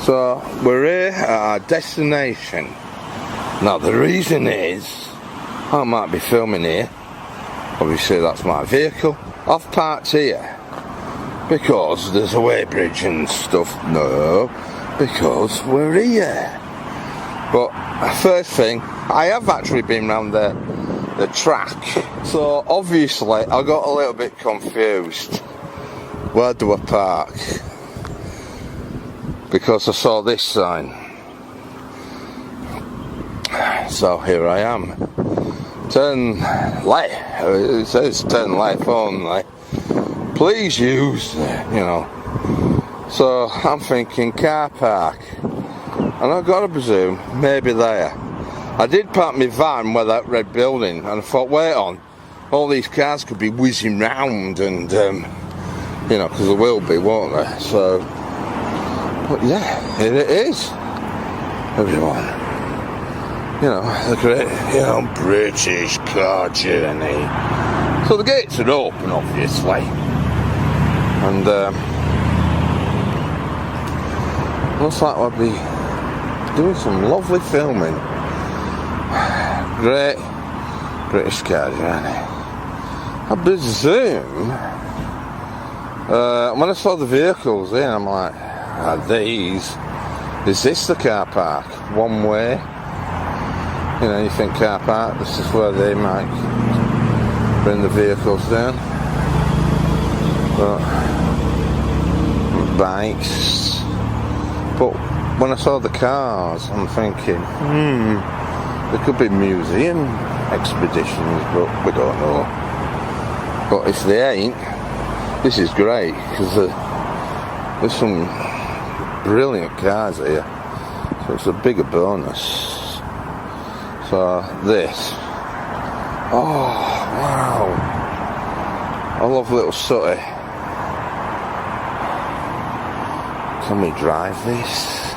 So we're here at our destination. Now the reason is I might be filming here. Obviously that's my vehicle. I've parked here because there's a weighbridge and stuff. No, because we're here. But first thing, I have actually been round the track. So obviously I got a little bit confused. Where do I park? Because I saw this sign. So here I am. Turn left. It says turn left only. Please use, So I'm thinking car park. And I've got to presume maybe there. I did park my van where that red building, and I thought, wait on, all these cars could be whizzing round, and because there will be, won't there? So, but yeah, here it is, everyone. The great, British car journey. So the gates are open, obviously, and looks like we'll be doing some lovely filming. Great British car journey. I presume when I saw the vehicles in, I'm like, is this the car park? One way? You think car park, this is where they might bring the vehicles down. But bikes. But when I saw the cars, I'm thinking, there could be museum expeditions, but we don't know. But if they ain't, this is great, because there's some brilliant cars here, so it's a bigger bonus. So this, oh wow, I love little Sooty. Can we drive this?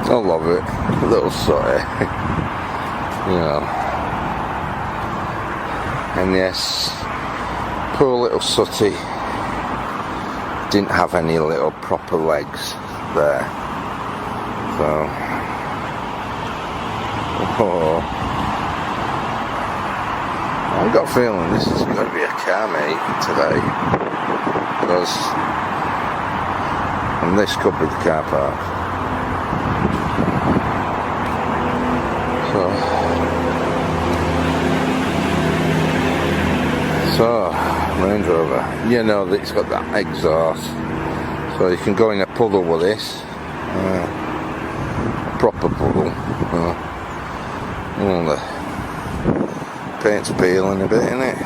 I love it, little Sooty. And yes, poor little Sooty didn't have any little proper legs there. So, I've got a feeling this is going to be a car meet today, and this could be the car park. So Range Rover, that it's got that exhaust, so you can go in a puddle with this, a proper puddle. The paint's peeling a bit, innit?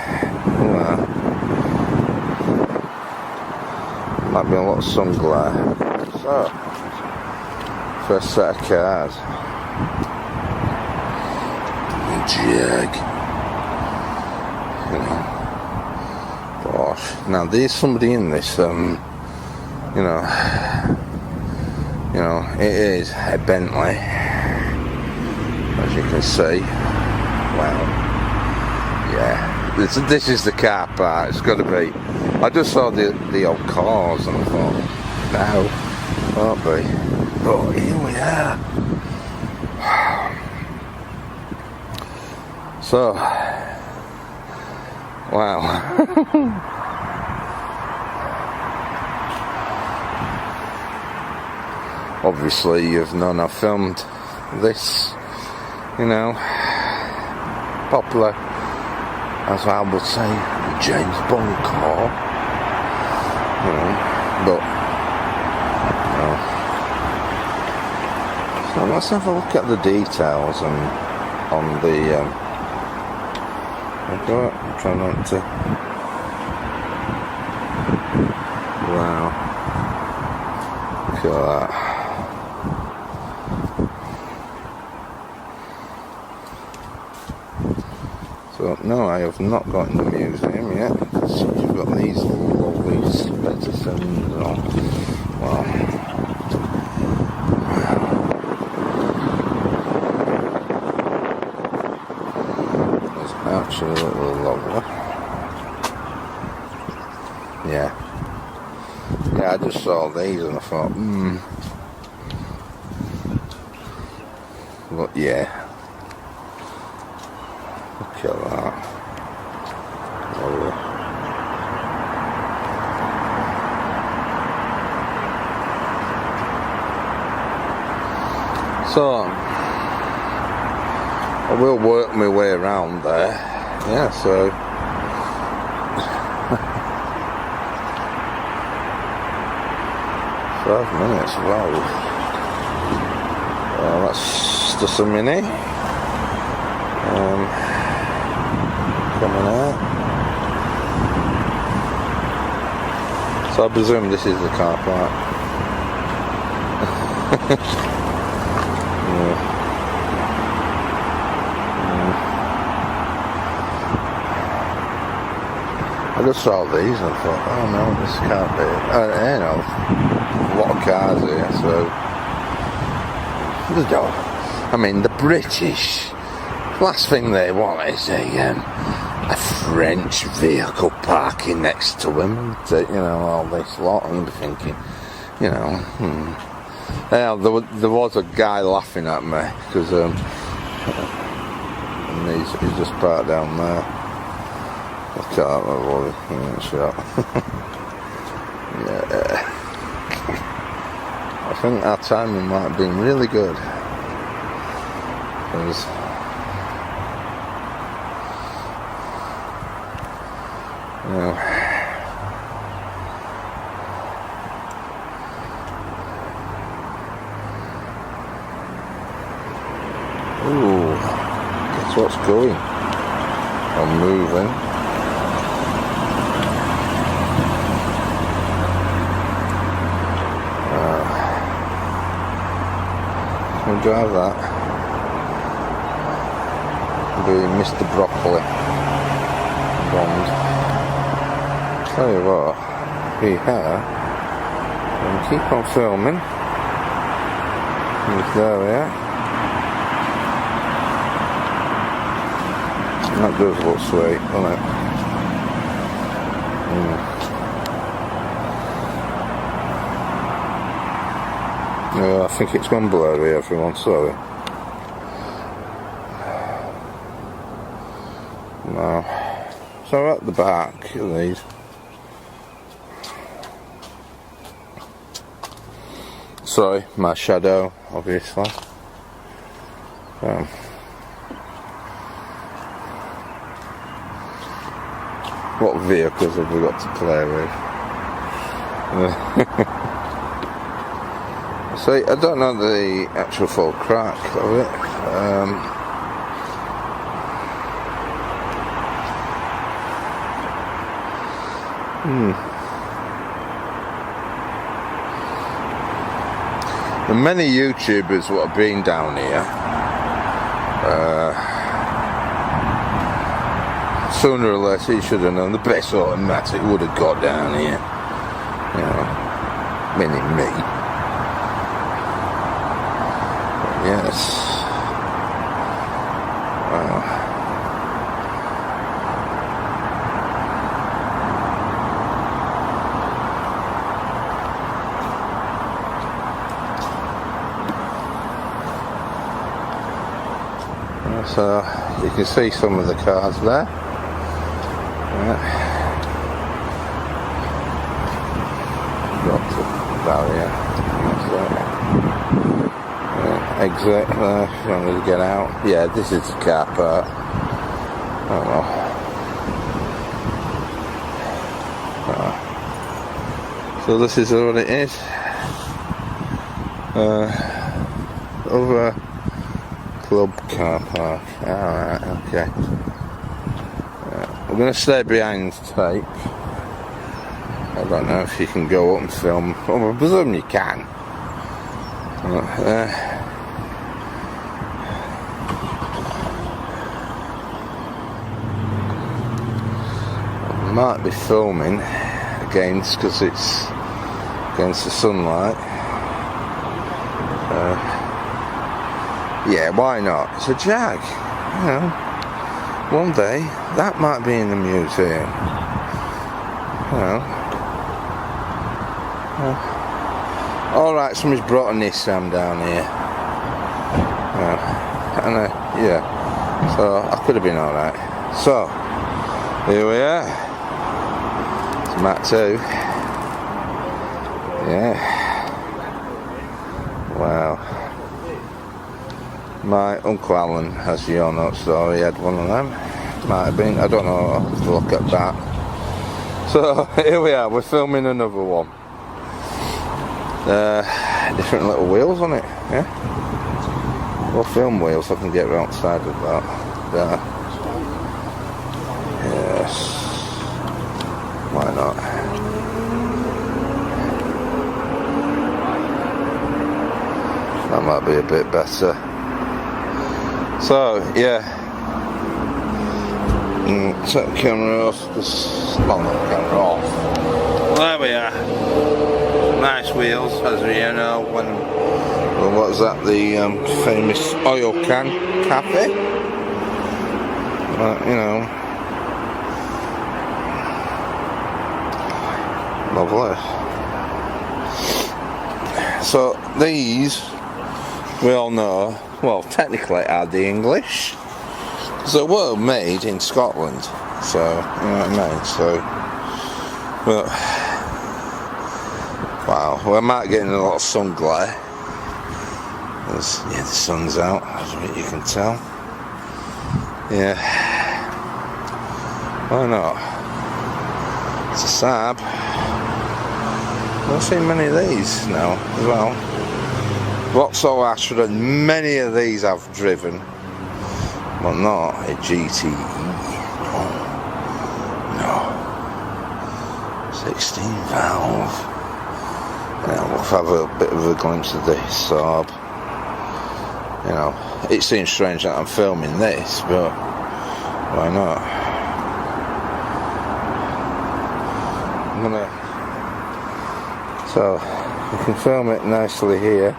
Might be a lot of sun glare. So, first set of cars. Jag. Gosh. Now there's somebody in this. It is a Bentley, as you can see. Wow. Yeah. This is the car park. It's got to be. I just saw the old cars and I thought, no, won't be. But here we are. So, wow. Obviously you've known I filmed this, popular, as I would say, James Bond car, but, so let's have a look at the details and on the, I'm trying not to, wow, look at that. So, no, I have not got in the museum yet, because you've got these lovely spectacles on. Wow. Absolutely lovely. Yeah. Yeah, I just saw these and I thought, But yeah. Look at that. Lovely. So, I will work my way around there. Yeah, so 5 minutes, wow. That's just a mini. Coming out. So I presume this is the car park. Yeah. I just saw these and I thought, oh no, this can't be. You know, a lot of cars here, so. I mean, the British, last thing they want is a French vehicle parking next to them, you know, all this lot, and I'd be thinking, you know, Yeah, there was a guy laughing at me, because and he's just parked down there. I can't remember what shot. Yeah. I think our timing might have been really good. Because ooh, guess what's going? I'm moving. We'll drive that. Be Mr. Broccoli. Bond. Tell you what, here, and keep on filming. He's there, yeah. That does look sweet, doesn't it? Yeah, I think it's gone blurry, everyone, sorry. No. So at the back of these. Sorry, my shadow, obviously. What vehicles have we got to play with? See, I don't know the actual full crack of it. The many YouTubers what have been down here, sooner or later you should have known the best automatic would have got down here. You know, meaning me. Yes. Wow. So you can see some of the cars there. Got the barrier. Exit, if you want to get out. Yeah, this is the car park. Oh well. So this is what it is. Over club car park. Alright, okay. We're going to stay behind tape. I don't know if you can go up and film. Well, I presume you can. Might be filming against, because it's against the sunlight. Yeah, why not? It's a Jag, you know. one day that might be in the museum. Alright, somebody's brought a Nissan down here. Yeah, so I could have been alright. So, here we are. It's Mat 2. Yeah. Wow. My Uncle Alan, as you all know, story, had one of them. Might have been, I don't know, I'll have to look at that. So, here we are, we're filming another one. Different little wheels on it, yeah? Well, film wheels, I can get around the side of that. There. Yes. Why not? That might be a bit better. So, yeah. Set the camera off. Well, not the camera off. Well, there we are. Nice wheels, as you know. When, well, what was that? The famous oil can cafe. You know, lovely. So these, we all know, well, technically are the English. So they were made in Scotland. So you know what I mean. So, but. Wow, well, I might get in a lot of sun glare. Yeah, the sun's out, as you can tell. Yeah. Why not? It's a Saab. I don't see many of these now as well. Vauxhall Astra, many of these I've driven, but not a GTE. No. 16 valve. Yeah, we'll have a bit of a glimpse of this Saab. You know, it seems strange that I'm filming this, but why not? I'm gonna. So you can film it nicely here,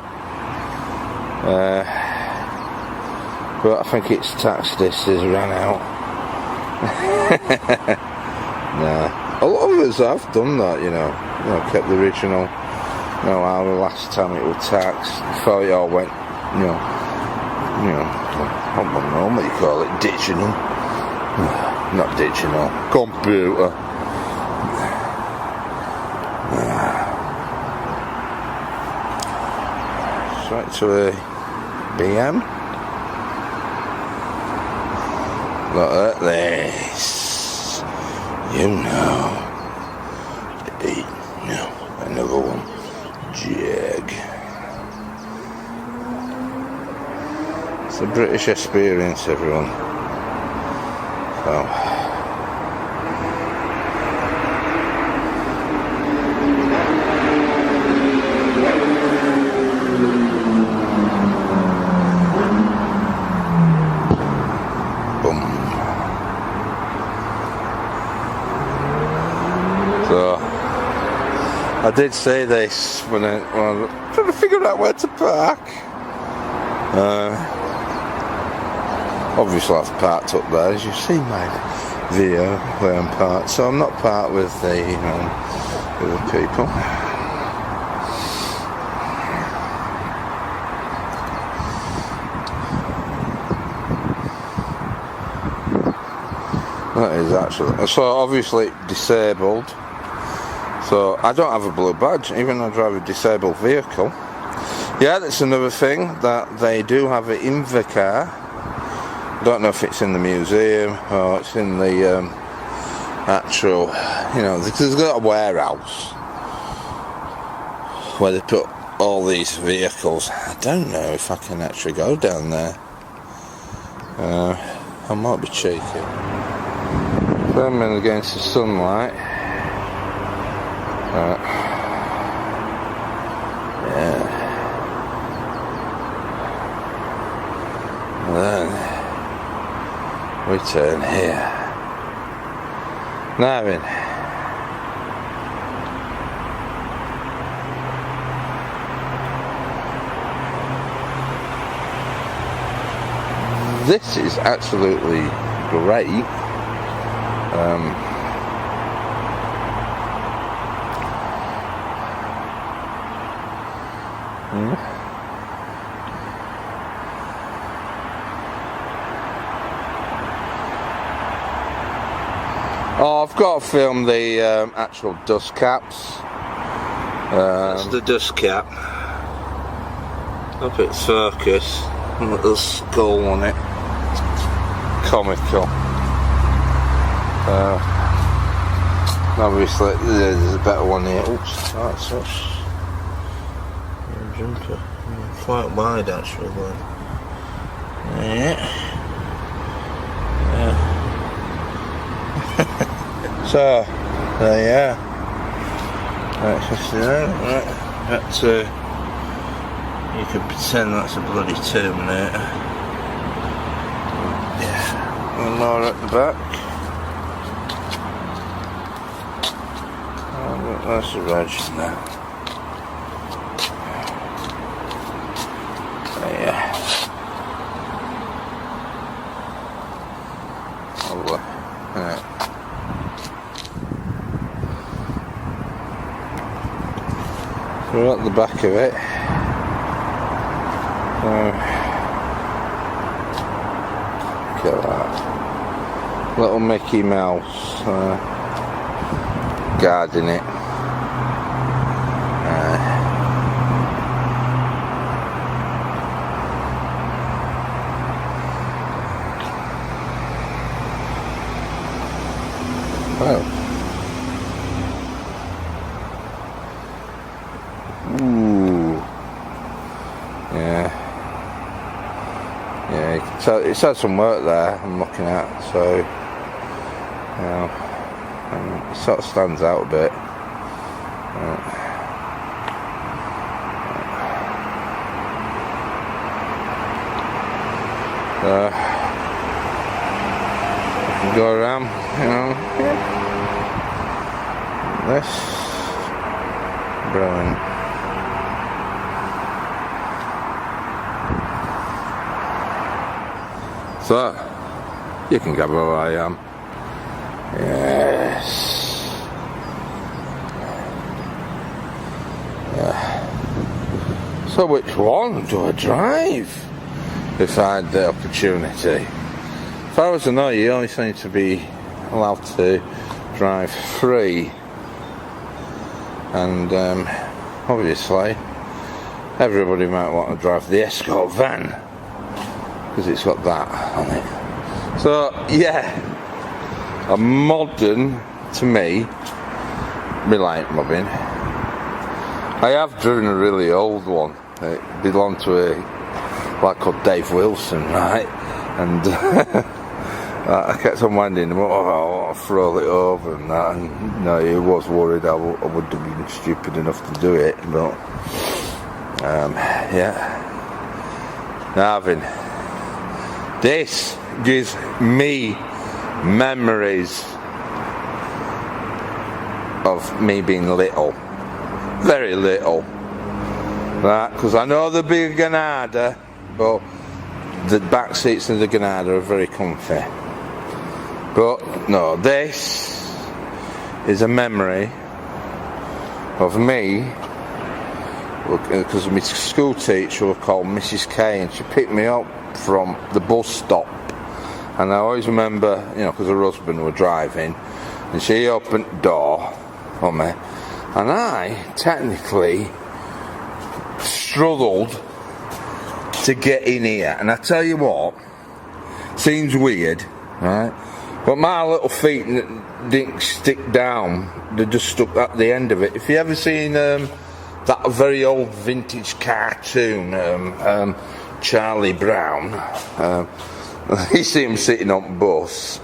but I think its tax disc has ran out. Nah, a lot of us have done that, you know, kept the original. You know, how the last time it was taxed, before it all went, I don't know what you call it, digital. Not digital, computer. Straight to a BM. Look at this. You know. Another one. Jag. It's a British experience, everyone. So. Boom. So. I did say this when I was trying to figure out where to park. Obviously I've parked up there, as you see my video where I'm parked. So I'm not parked with the other people. That is actually, so obviously disabled. So I don't have a blue badge, even though I drive a disabled vehicle. Yeah, that's another thing, that they do have it in the car. Don't know if it's in the museum or it's in the actual, there's got a warehouse where they put all these vehicles. I don't know if I can actually go down there. I might be cheeky. Filming against the sunlight. Yeah. And then we turn here. Now then. This is absolutely great. Oh, I've got to film the actual dust caps. That's the dust cap. Up its circus. And a little skull on it. Comical. Obviously, there's a better one here. Oops, that's such a jumper. Quite wide actually. Yeah. So, there you are. That's just right. That's you can pretend that's a bloody Terminator. Yeah. One more at the back. Oh, that's the reg now. There you are. Right. We're at the back of it. Look at that. Little Mickey Mouse guarding it. Well. Ooh. Yeah. Yeah, you can tell it's had some work there I'm looking at, so you know, it sort of stands out a bit. I can go around, you know. This brilliant. So you can get where I am. Yes. Yeah. So which one do I drive if I had the opportunity? As far as I know, you only seem to be allowed to drive 3, and obviously everybody might want to drive the escort van because it's got that on it. So yeah, a modern, to me, light mobbing. I have driven a really old one. It belonged to a lad called Dave Wilson, right? And I kept on winding him up, I'll throw it over and that, and no, he was worried I would have been stupid enough to do it, but yeah. Now, this gives me memories of me being little, very little, right? Because I know the big Granada, but the back seats of the Granada are very comfy. But no, this is a memory of me, because my school teacher was called Mrs. K, and she picked me up from the bus stop, and I always remember, you know, because her husband were driving, and she opened the door for me, and I technically struggled to get in here. And I tell you what, seems weird, right? But my little feet didn't stick down, they just stuck at the end of it. If you ever seen that very old vintage cartoon, Charlie Brown, you see him sitting on the bus,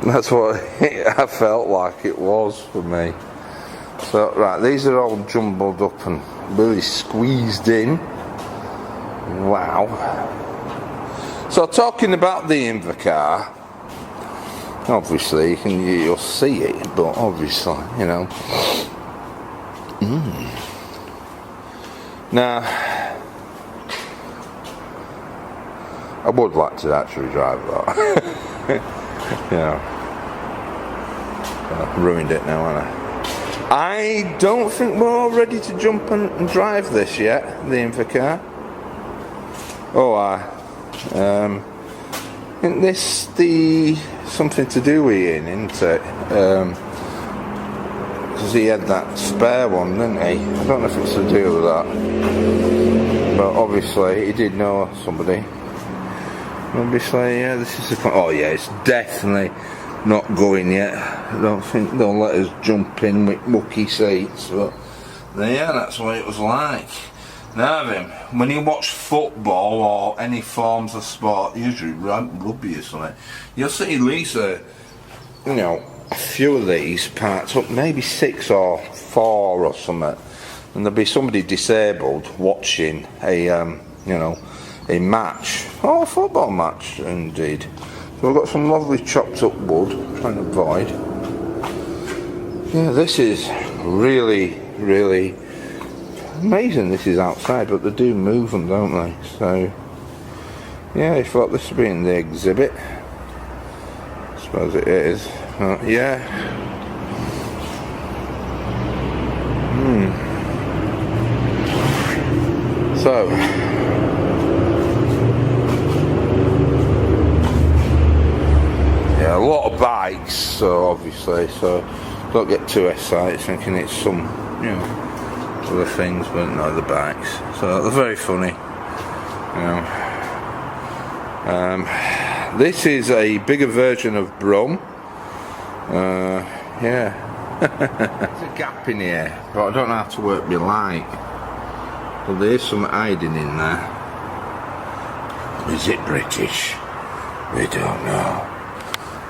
that's what I felt like it was for me. So right, these are all jumbled up and really squeezed in. Wow. So talking about the Invacar, obviously you'll see it, but obviously, you know. Now, I would like to actually drive that. Yeah. I've ruined it now, haven't I don't think we're all ready to jump and drive this yet, the Invacar. Oh, isn't this the something to do with Ian, isn't it? Because he had that spare one, didn't he? I don't know if it's to do with that, but obviously he did know somebody. Obviously, yeah, this is the. Oh yeah, it's definitely not going yet. I don't think they'll let us jump in with mucky seats, but yeah, that's what it was like. Now then, when you watch football or any forms of sport, usually rugby or something, you'll see at least a few of these parts up, maybe 6 or 4 or something, and there'll be somebody disabled watching a a match, or a football match indeed. So we've got some lovely chopped up wood, trying to avoid. Yeah, this is really, really amazing. This is outside, but they do move them, don't they? So yeah, I thought this would be in the exhibit. I suppose it is. Yeah. So yeah, a lot of bikes, so obviously, so don't get too excited thinking it's some, other things, but no, the bikes. So they're very funny, this is a bigger version of Brum. Yeah. There's a gap in here, but I don't know how to work my light. But there is some hiding in there. Is it British? We don't know.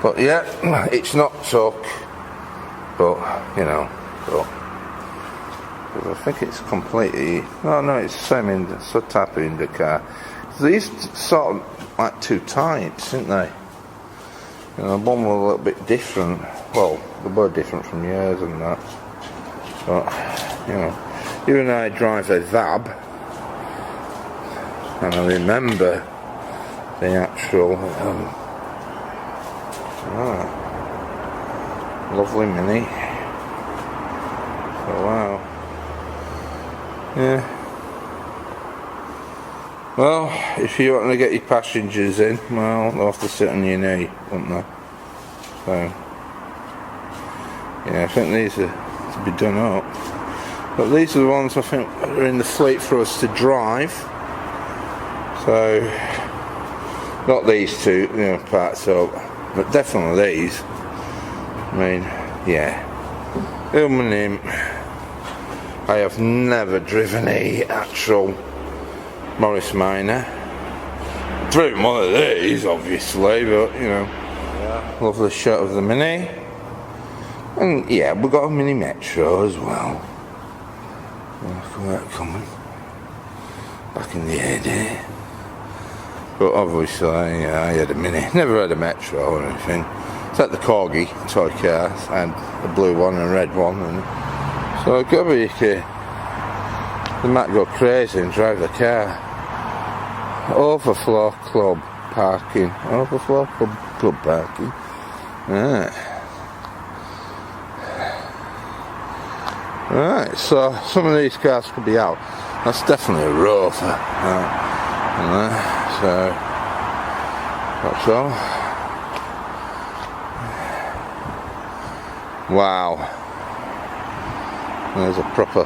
But yeah, it's not tuck, but I think it's completely. No, it's the same type of Invacar. These sort of like 2 types, aren't they? One was a little bit different. Well, they were different from yours and that. But even though I drive a Vab, and I remember the actual lovely Mini. So wow. Yeah. Well, if you want to get your passengers in, well, they'll have to sit on your knee, won't they? So, yeah, I think these are to be done up. But these are the ones I think are in the fleet for us to drive. So, not these 2, parts up, but definitely these. I mean, yeah. I have never driven a actual Morris Minor. Driven one of these, obviously, but lovely shot of the Mini. And yeah, we've got a Mini Metro as well. Look at that coming. Back in the day. But obviously, yeah, I had a Mini. Never had a Metro or anything. It's like the Corgi toy cars. I had a blue one and a red one. And so it could be they might go crazy and drive the car. Overflow club parking. Overflow club parking. Right, so some of these cars could be out. That's definitely a Rover. So that's all. Wow. There's a proper,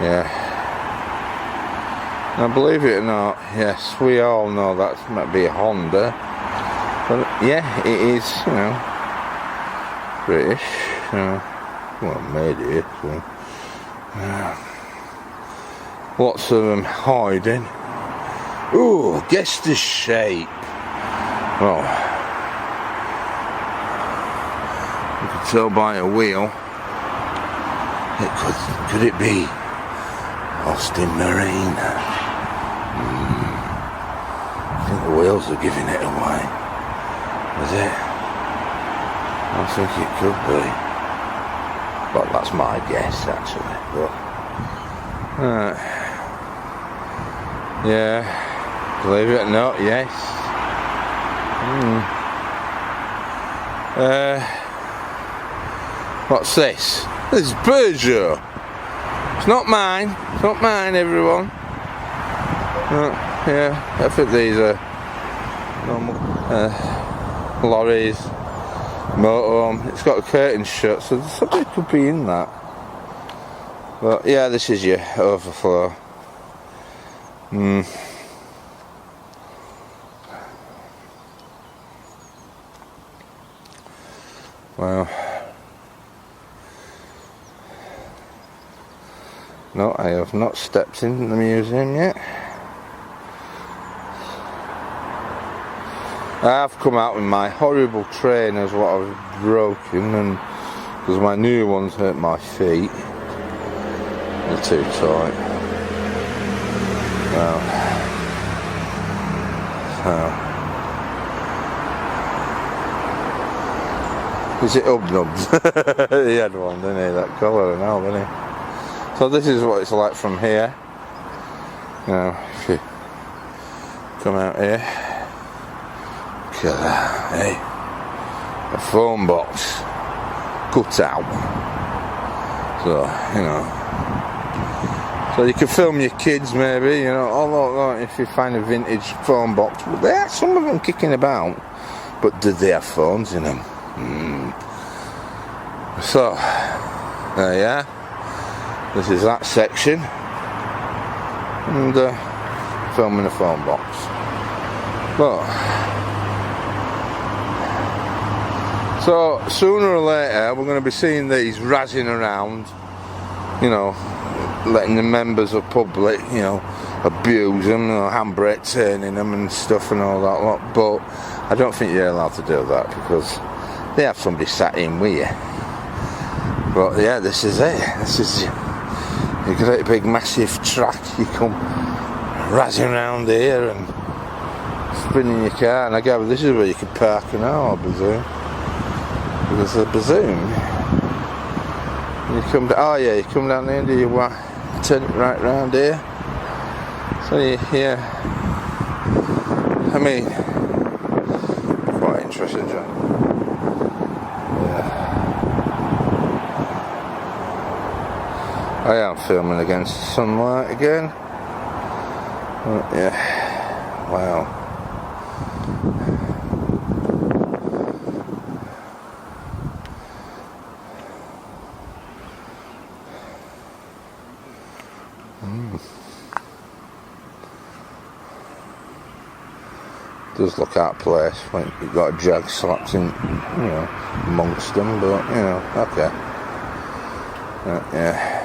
yeah. Now, believe it or not, yes, we all know that might be a Honda, but yeah, it is, British, well, made it, so. Lots of them hiding. Ooh, guess the shape. Well, you can tell by a wheel. Could it be Austin Marine? I think the wheels are giving it away. Is it? I think it could be. Well, that's my guess, actually. But yeah, believe it or not, yes. What's this? This is Peugeot. It's not mine. It's not mine, everyone. Yeah, I think these are normal lorries, motorhome. It's got the curtains shut, so somebody could be in that. But yeah, this is your overflow. Well, no, I have not stepped in the museum yet. I have come out with my horrible trainers, what I've broken, and because my new ones hurt my feet. They're too tight. Well, is it Hubnubs? He had one, didn't he? That colour and all, didn't he? So this is what it's like from here. Now, if you come out here, look at that, hey? A phone box cut out. So, you know. So you can film your kids maybe, you know, although if you find a vintage phone box, but there are some of them kicking about, but do they have phones in them? So, there you are. This is that section, and filming a phone box. But, so sooner or later we're going to be seeing these razzing around, you know, letting the members of public, you know, abuse them, you know, handbrake turning them and stuff and all that lot. But I don't think you're allowed to do that because they have somebody sat in with you. But yeah, this is it. This is a great big massive track. You come razzing around here and spinning your car, and I gather this is where you can park an hour, I presume. Because I presume you come down, oh yeah, you come down there and do your turn it right round here. So yeah, I mean, quite interesting, John. Yeah. I am filming against sunlight again. Yeah, wow. Does look out of place when you've got a jag slapped in, you know, amongst them, but you know, okay. Yeah.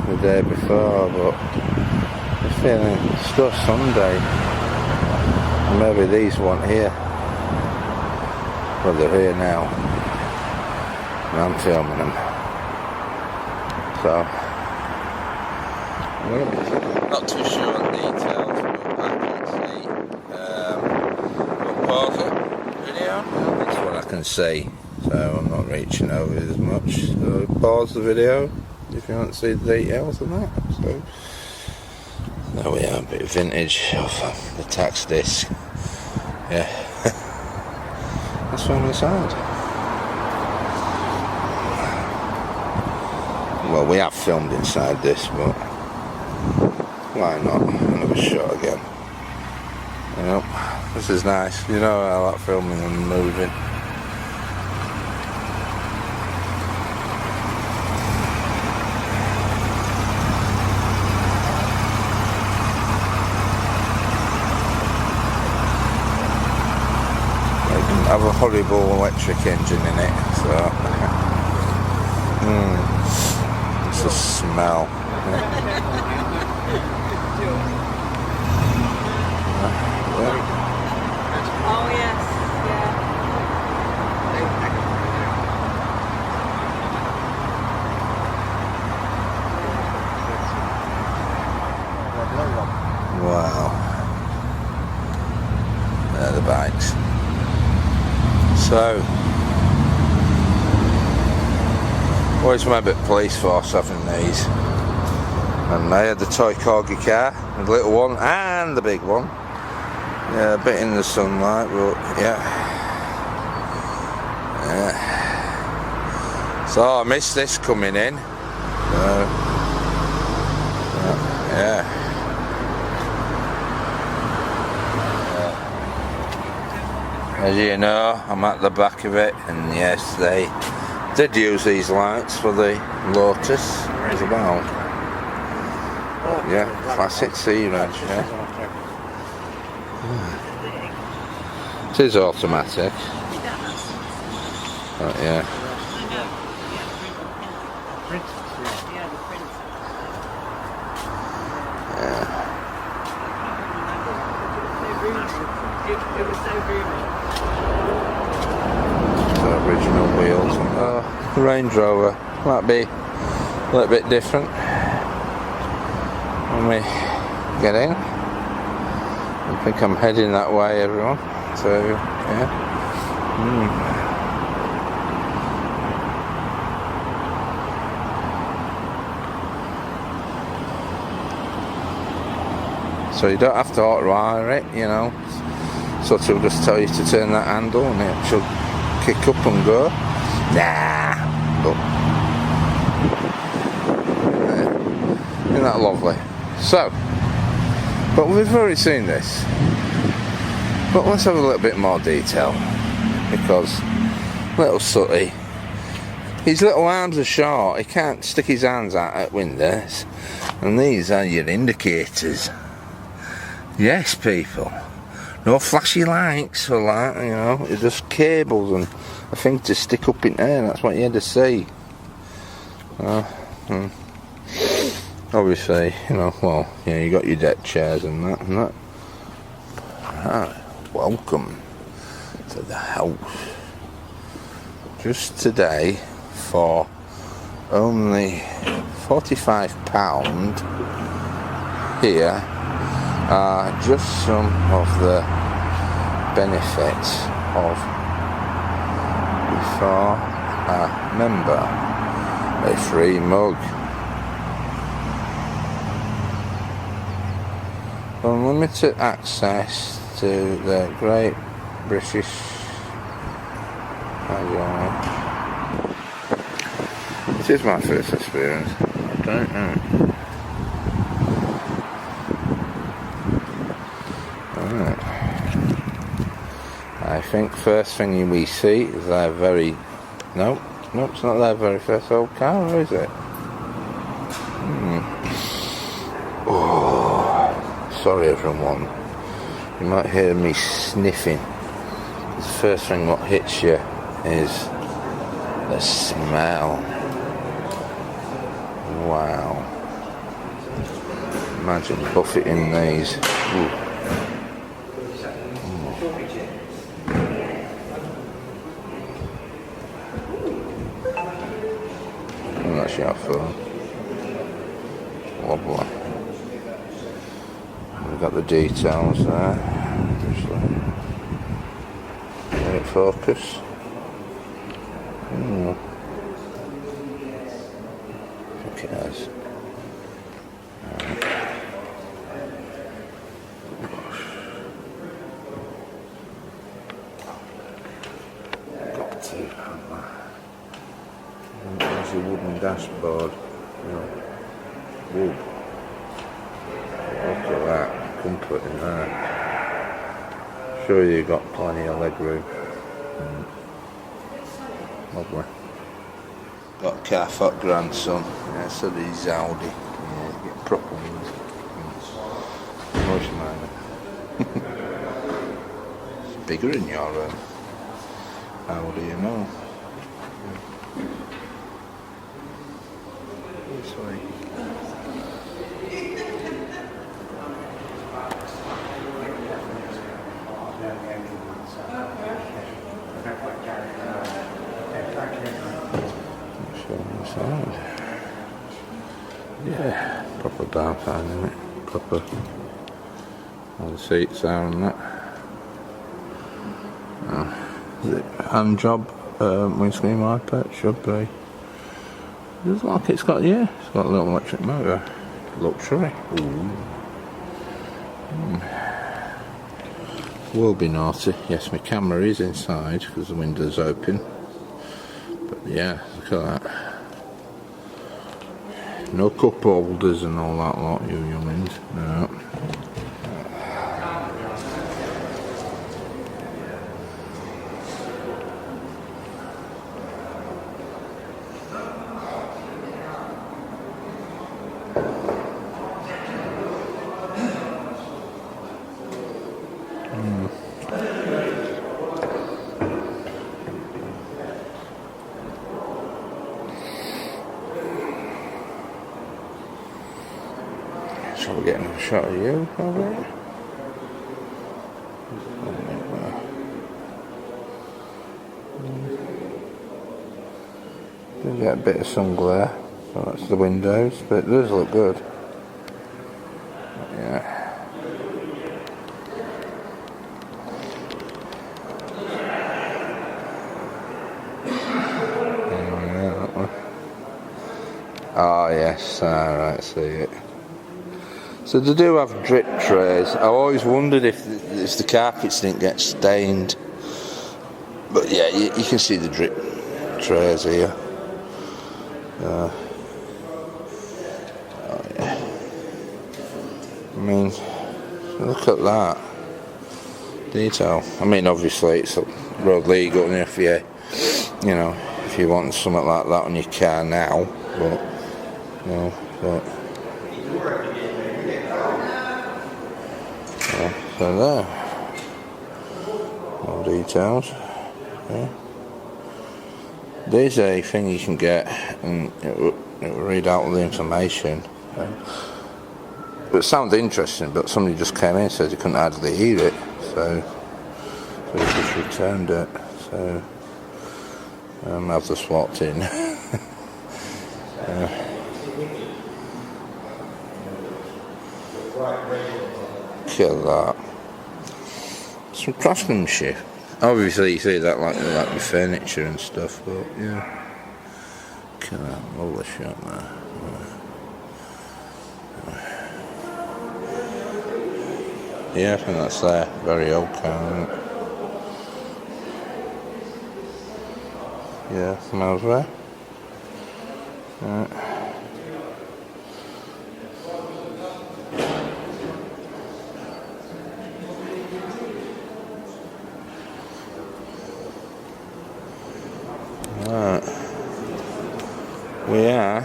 The day before, but I'm feeling it's still Sunday. Maybe these weren't here. Well, they're here now. And I'm filming them. So, I'm not too sure on details, but I can see. We'll pause the video. That's what I can see. So I'm not reaching over as much. So pause the video if you want to see the details of that. So there we are, a bit of vintage of the tax disc. Yeah. That's from inside. Well, we have filmed inside this, but why not? Another shot again. You know, this is nice. You know, I like filming and moving. have a horrible electric engine in it, so it's a smell. Oh yes, yeah. Wow. They're the bikes. So, always remember police force having these. And I had the toy corgi car, the little one and the big one. Yeah, a bit in the sunlight, but yeah. So I missed this coming in. Yeah. As you know, I'm at the back of it, and yes, they did use these lights for the Lotus as well. Yeah, classic sea ranch, yeah. It is automatic. But yeah. It was so roomy. The original wheels. The Range Rover might be a little bit different when we get in. I think I'm heading that way, everyone. So yeah. So you don't have to auto-wire it, you know. Sort of just tell you to turn that handle and it should kick up and go. Nah! But, isn't that lovely? So, but we've already seen this. But let's have a little bit more detail. Because little Sooty, his little arms are short, he can't stick his hands out at windows. And these are your indicators. Yes, people. No flashy lights or that, you know, it's just cables and a thing to stick up in there, that's what you had to see. Obviously, you know, well, yeah, you got your deck chairs and that. Right, welcome to the house. Just today, for only £45 here, just some of the benefits of before a member. A free mug, unlimited access to the Great British It is my first experience. I don't know. I think first thing we see is their very... No, it's not their very first old car, is it? Oh, sorry everyone. You might hear me sniffing. The first thing what hits you is the smell. Wow. Imagine buffeting these. Ooh. That's your phone. Lovely. We've got the details there. Let it focus. I think it has. Got to. There's your wooden dashboard. Whoa. Look at that comfort in there. Sure you got plenty of leg room. Lovely. Got a car for grandson. Yeah, so he's Audi. Yeah, get proper ones. Much mine. It's bigger in your room. How do you know? This way. Inside. Yeah, proper dark line, isn't it? Proper. All the seats are and that. Is it hand job? Windscreen wiper? It should be. It looks like it's got, yeah, it's got a little electric motor. Luxury. Ooh. Will be naughty. Yes, my camera is inside because the window's open. But yeah, look at that. No cup holders and all that lot, you youngins. No. Shall we get another shot of you over here? Does get a bit of sun glare, so that's the windows, but it does look good. Yeah. Oh yes, alright, see it. So they do have drip trays. I always wondered if the carpets didn't get stained. But yeah, you can see the drip trays here. Oh yeah. I mean, look at that detail. I mean, obviously it's road legal, and if you know, if you want something like that on your car now, but you know, but. So there, more details. Yeah. There's a thing you can get, and it will read out all the information. But it sounds interesting, but somebody just came in and said they couldn't hardly hear it, so they just returned it. So I've just walked in. Kill that. Some craftsmanship. Obviously you see that like the furniture and stuff, but yeah. Look at that, lovely shot there. Yeah, I think that's there. Very old car, isn't it? Yeah, smells there. Right. We are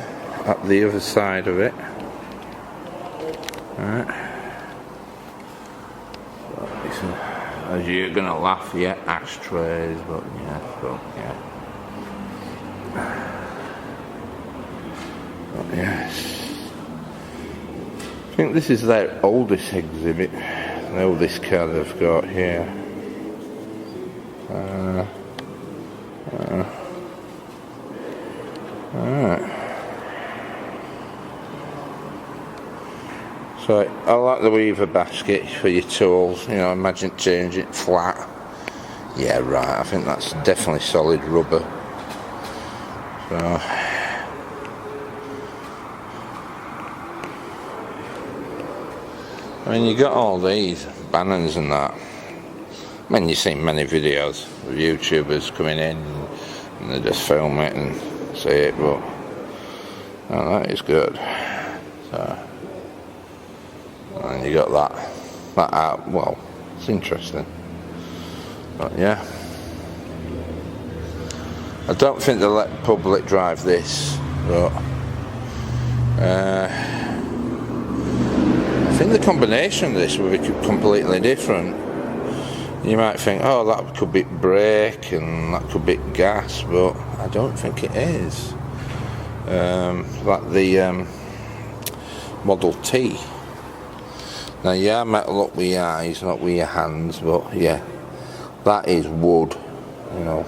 at the other side of it. Right. As you're gonna laugh, yeah, ashtrays, but yeah. But yes. I think this is their oldest exhibit, the oldest car they've got here. So I like the weaver basket for your tools, you know, imagine changing it flat. Yeah, right, I think that's definitely solid rubber. So I mean, you got all these banners and that. I mean, you've seen many videos of YouTubers coming in and they just film it and say it, but oh, that is good. So, and you got that out. Well, it's interesting, but yeah, I don't think they'll let public drive this, but I think the combination of this will be completely different. You might think, oh, that could be brake and that could be gas, but I don't think it is. Like the Model T. Now, yeah, metal up with your eyes, not with your hands, but yeah, that is wood, you know.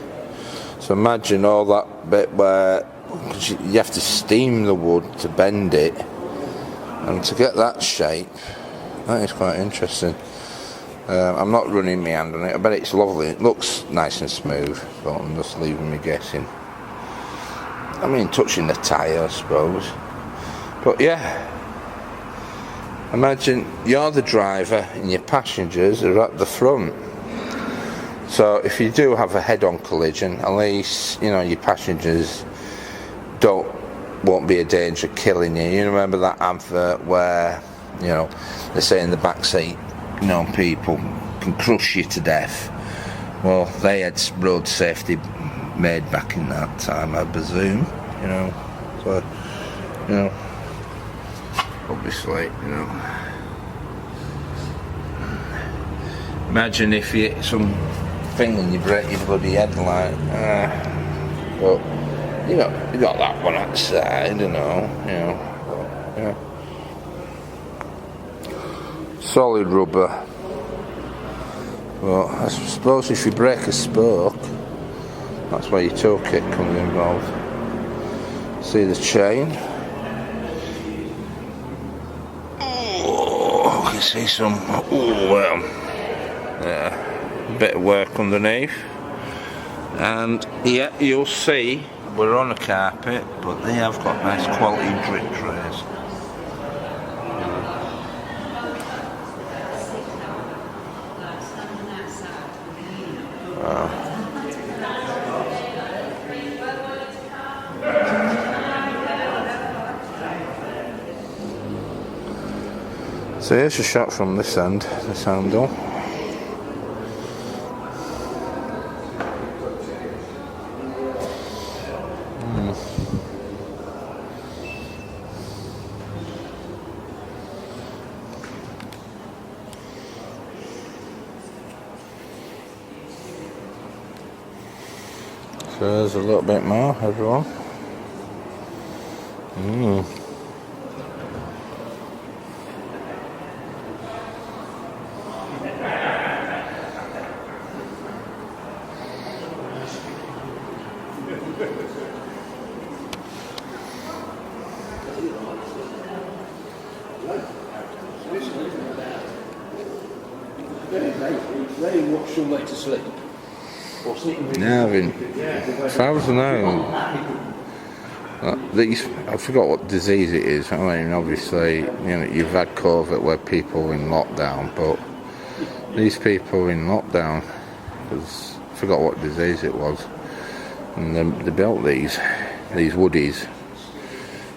So imagine all that bit where, cause you have to steam the wood to bend it, and to get that shape, that is quite interesting. I'm not running my hand on it. I bet it's lovely. It looks nice and smooth, but I'm just leaving me guessing. I mean, touching the tyre, I suppose. But yeah, imagine you're the driver and your passengers are at the front. So if you do have a head-on collision, at least, you know, your passengers won't be a danger of killing you. You remember that advert where, you know, they say in the back seat, you know, people can crush you to death. Well, they had road safety made back in that time, I presume, you know. So, you know, obviously, you know. Imagine if you hit some thing and you break your bloody head, like, but you got that one outside, you know, yeah. Solid rubber. Well, I suppose if you break a spoke, that's where your toolkit comes involved. See the chain? Oh, I can see some. Oh, well, yeah, a bit of work underneath. And yeah, you'll see we're on a carpet, but they have got nice quality drip trays. So here's a shot from this end, this handle. So there's a little bit more, everyone. They watch your way to sleep. Yeah, if I was to know, I forgot what disease it is. I mean, obviously, you know, you've had COVID where people are in lockdown, but these people in lockdown, because I forgot what disease it was, and they built these woodies,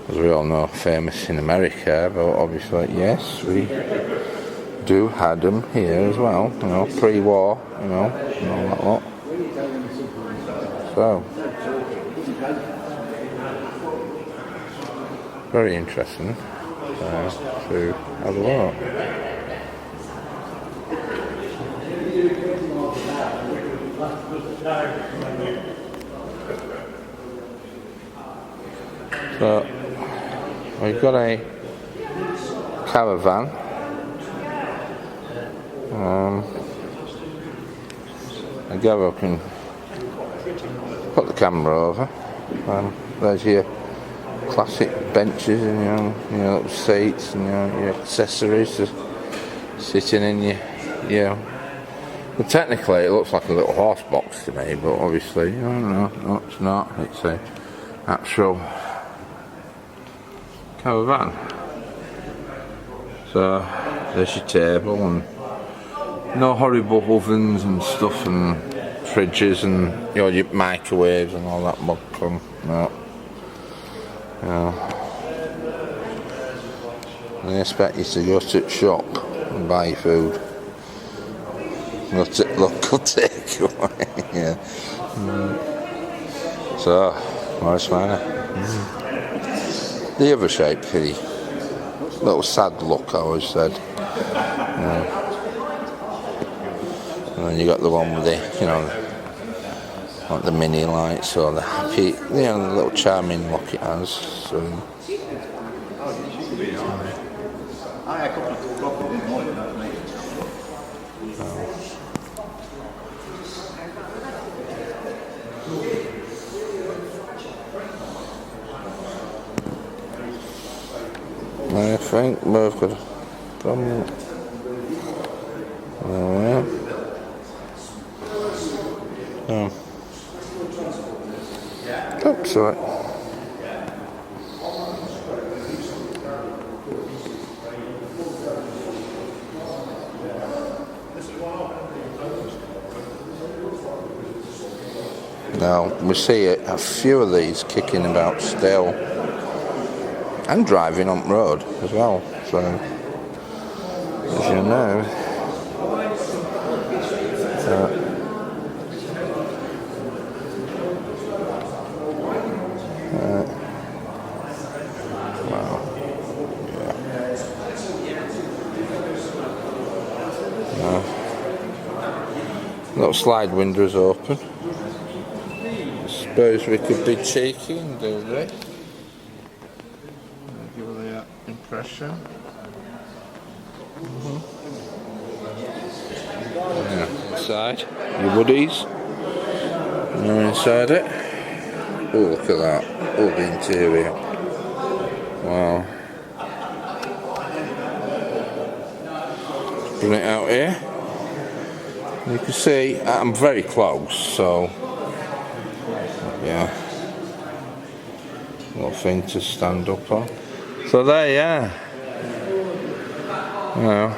as we all know, famous in America, but obviously, yes, we do had them here as well, you know, pre-war, you know, and all that lot. So, very interesting to have a look. So, we've got a caravan. Again, we can put the camera over. There's your classic benches and your little seats and your accessories just sitting in your. Well, technically, it looks like a little horse box to me, but obviously, no, it's not. It's a actual caravan. So there's your table and no horrible ovens and stuff and fridges and your microwaves and all that muck. No. They expect you to go to the shop and buy your food. Not at local takeaway. Yeah. So, nice manner. The other shape, pretty little sad look, I always said. And then you got the one with the, you know, like the mini lights or the happy, you know, the little charming look it has. So, I think we've got from there. Oh. Oops, sorry. Now we see a few of these kicking about still, and driving on the road as well. So, as you know, wow, yeah. Little slide windows open. Suppose we could be cheeky and do this. Give you that impression. Yeah, inside, your woodies. And you're inside it. Oh, look at that. Oh, the interior. Wow. Bring it out here. You can see I'm very close, so yeah, little thing to stand up on. So there you are. You know,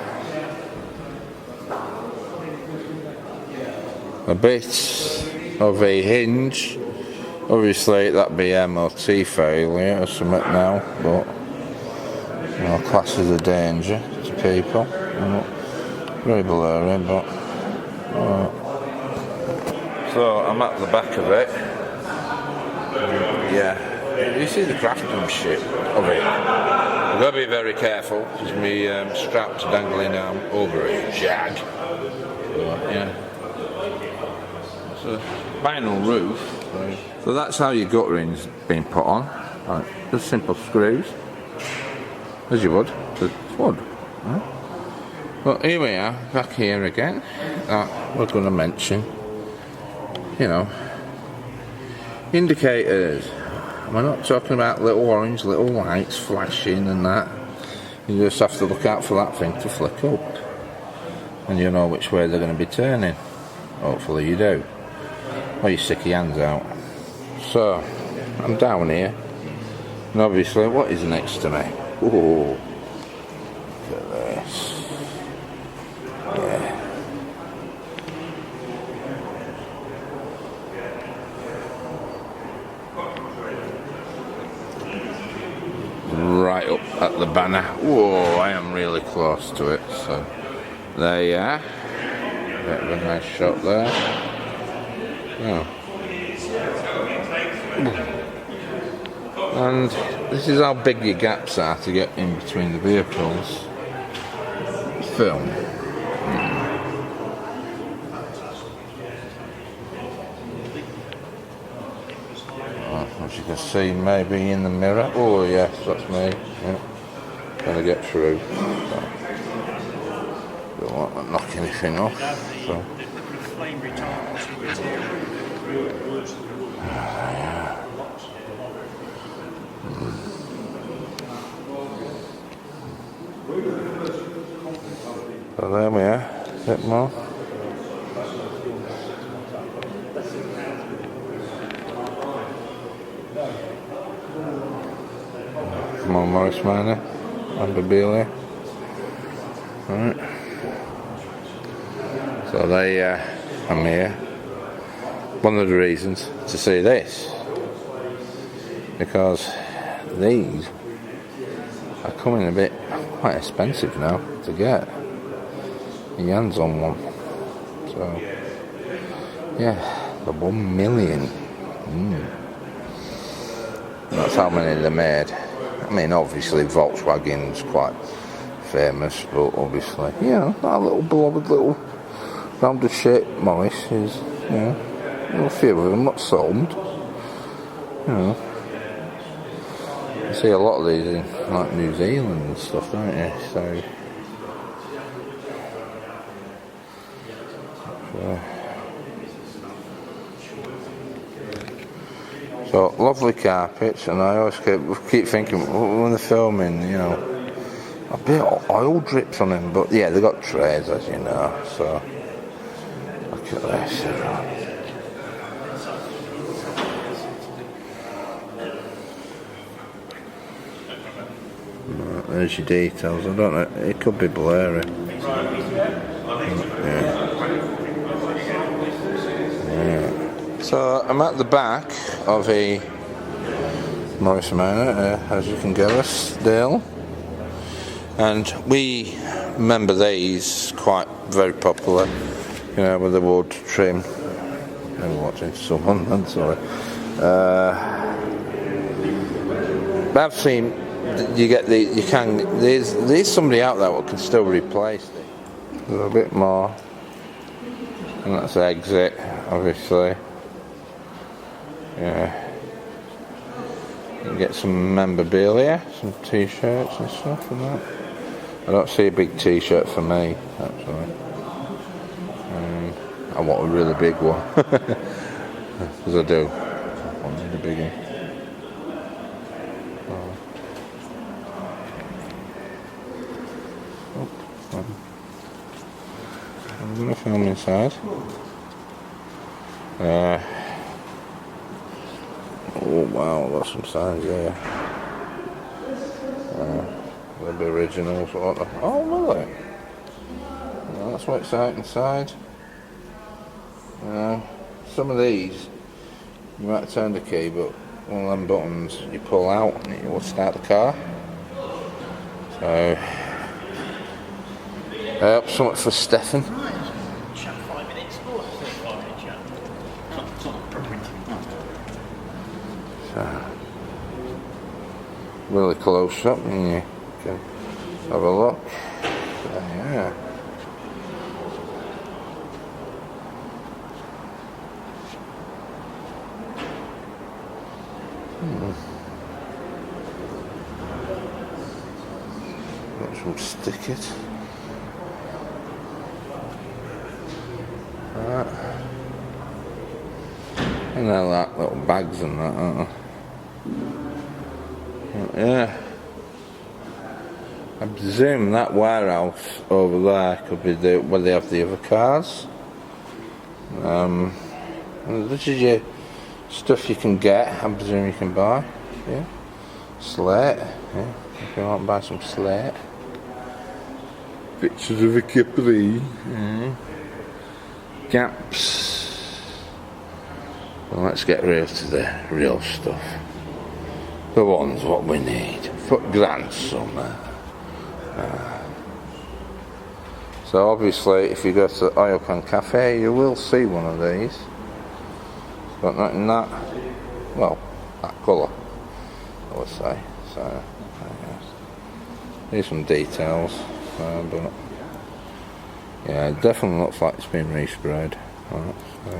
a bit of a hinge. Obviously that'd be MOT failure or something now, but you know, class is a danger to people. Very blurry, but so I'm at the back of it. Yeah, you see the craftsmanship of it. I've got to be very careful because me straps dangling down over it. Jag. So, yeah. It's a vinyl roof. So that's how your guttering's been put on. Right. Just simple screws, as you would to wood. Right. But here we are, back here again. We're going to mention, you know, indicators. We're not talking about little orange, little lights flashing and that. You just have to look out for that thing to flick up. And you know which way they're going to be turning. Hopefully you do. Or you stick your hands out. So, I'm down here. And obviously, what is next to me? Ooh. Look at this. Yeah. Right up at the banner. Whoa, I am really close to it. So there you are. Bit of a nice shot there. Oh. And this is how big your gaps are to get in between the vehicles. Film. As you can see, maybe in the mirror. Oh yes, that's me. Yeah. Gotta get through. So, don't want to knock anything off. So. So there we are. A bit more. Come on, Morris Minor, memorabilia. Right. So I'm here. One of the reasons to see this, because these are coming a bit quite expensive now to get. Your hands on one. So yeah, the 1 million. That's how many they made. I mean, obviously Volkswagen's quite famous, but obviously, you know, that little beloved little Round the shape Morris is, you know, a few of them not sold. You know, you see a lot of these in like New Zealand and stuff, don't you? So lovely carpets, and I always keep thinking when they're filming, you know, a bit of oil drips on them, but yeah, they've got trays, as you know. So look at this. There's your details. I don't know. It could be blurry. Yeah. So I'm at the back of a Morris Manor, as you can gather, still, and we remember these quite very popular. You know, with the wood trim. I'm watching someone. I'm sorry. I've seen. There's somebody out there who can still replace it. A little bit more, and that's the exit, obviously. Yeah, you can get some memorabilia, some t-shirts and stuff and that. I don't see a big t-shirt for me, actually. I want a really big one, because I do. I want a big one. I'm going to film inside. Oh wow, that's some signs there. They'll be originals. Oh really? Well, that's what it's out inside. Some of these, you might turn the key, but one of them buttons you pull out and it will start the car. So, something for Stefan. Really close up, and you can have a look. Yeah. We'll stick it. Right. And they're like little bags and that, aren't they? Yeah. I presume that warehouse over there could be where they have the other cars. This is your stuff you can get, I presume you can buy. Yeah. Slate. Yeah. If you want to buy some slate. Pictures of a Capri. Gaps. Well, let's get real to the real stuff. The ones what we need. For grandson. So obviously if you go to the Oil Pan Cafe you will see one of these. But not in that, well, that colour, I would say. So, yes. Here's some details, but yeah, it definitely looks like it's been resprayed. Right, so,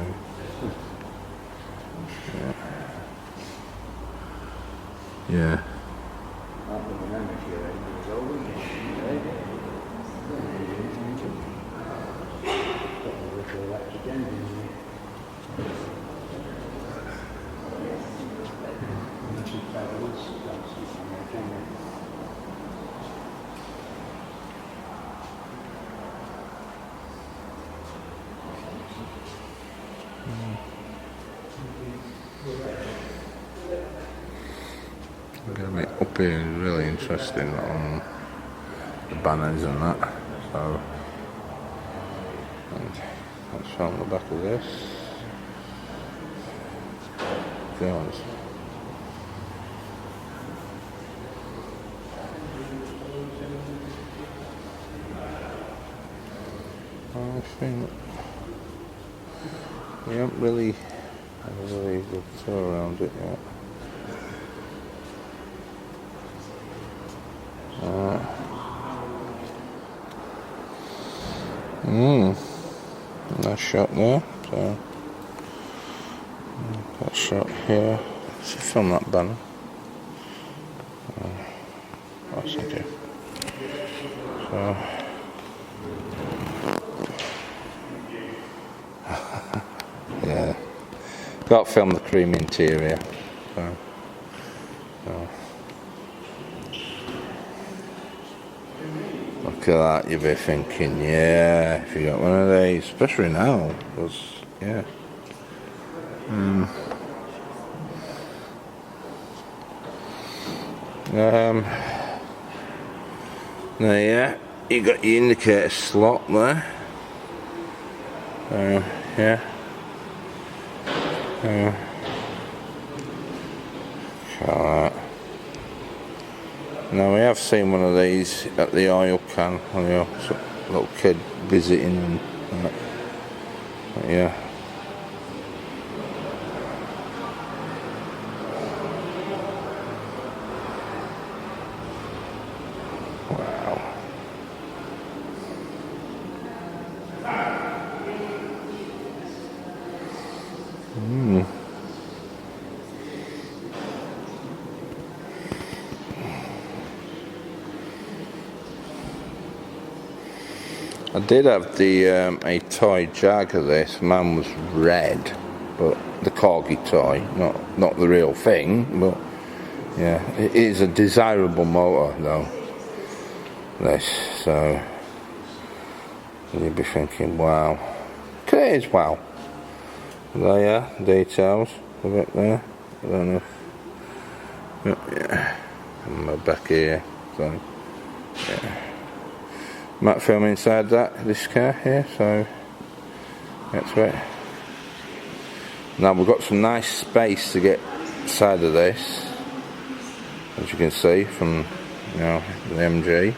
yeah. Going to be up here is really interesting on the banners and that. So, and let's film the back of this. Films. I think we haven't really had a really good tour around it yet. Nice shot there. So that shot here. Let's film that banner. That's okay. So yeah, got to film the cream interior. So. Look at that, you'll be thinking, yeah, if you got one of these, especially now, because, yeah. Now, yeah, you got your indicator slot there. Yeah. Alright. Now we have seen one of these at the oil can, you know, little kid visiting and that. But yeah. Wow. I did have the a toy Jag of this. Mine was red, but the corgi toy, not the real thing. But yeah, it is a desirable motor though. This, so you'd be thinking, wow. It is wow. There, details of it there. I don't know. Yeah, and my back here. So yeah. Might film inside this car here, so that's right. Now we've got some nice space to get side of this, as you can see from, you know, the MG.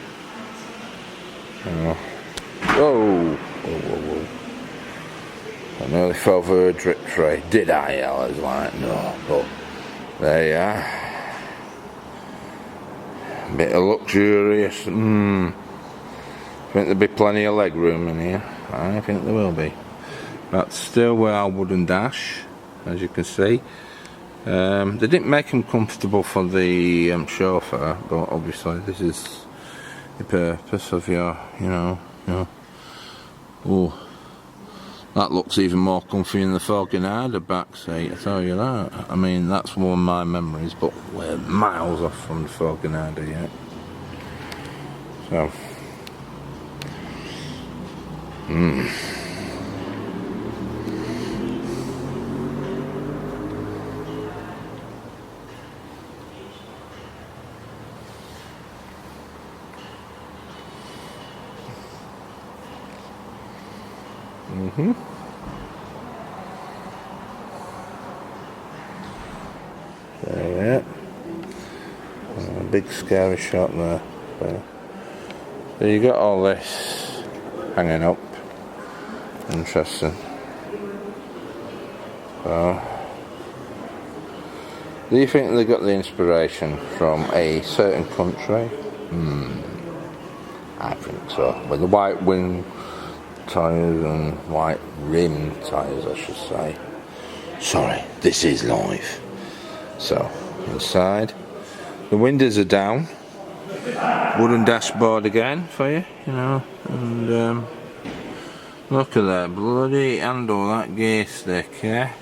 Whoa! I nearly fell for a drip tray. Did I? I was like, no, but there you are. Bit of luxurious. I think there'll be plenty of leg room in here. I think there will be. But still with our wooden dash, as you can see. They didn't make them comfortable for the chauffeur, but obviously this is the purpose of your, you know. Oh, that looks even more comfy in the Falconada back seat, I tell you that. I mean, that's one of my memories, but we're miles off from the Falconada yet. So. There, yeah. A big scary shot there. So you got all this hanging up. Interesting. So, do you think they got the inspiration from a certain country? I think so. With the white wing tyres and white rim tyres, I should say. Sorry, this is live. So, inside. The windows are down. Wooden dashboard again for you, you know. And look at that bloody handle, that gear stick, yeah?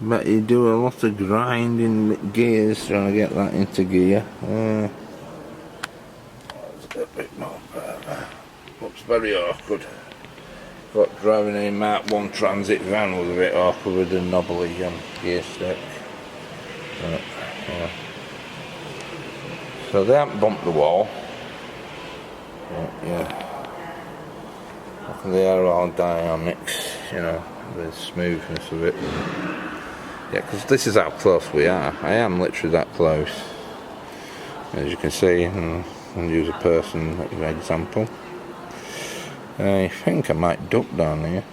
But you do a lot of grinding with gears trying to get that into gear. A bit more better. Looks very awkward. But driving a Mark 1 Transit van was a bit awkward with the knobbly gear stick. Yeah. So they haven't bumped the wall. Yeah. They are all dynamics, you know, the smoothness of it. Yeah, because this is how close we are. I am literally that close. As you can see, and use a person as an example. I think I might duck down here.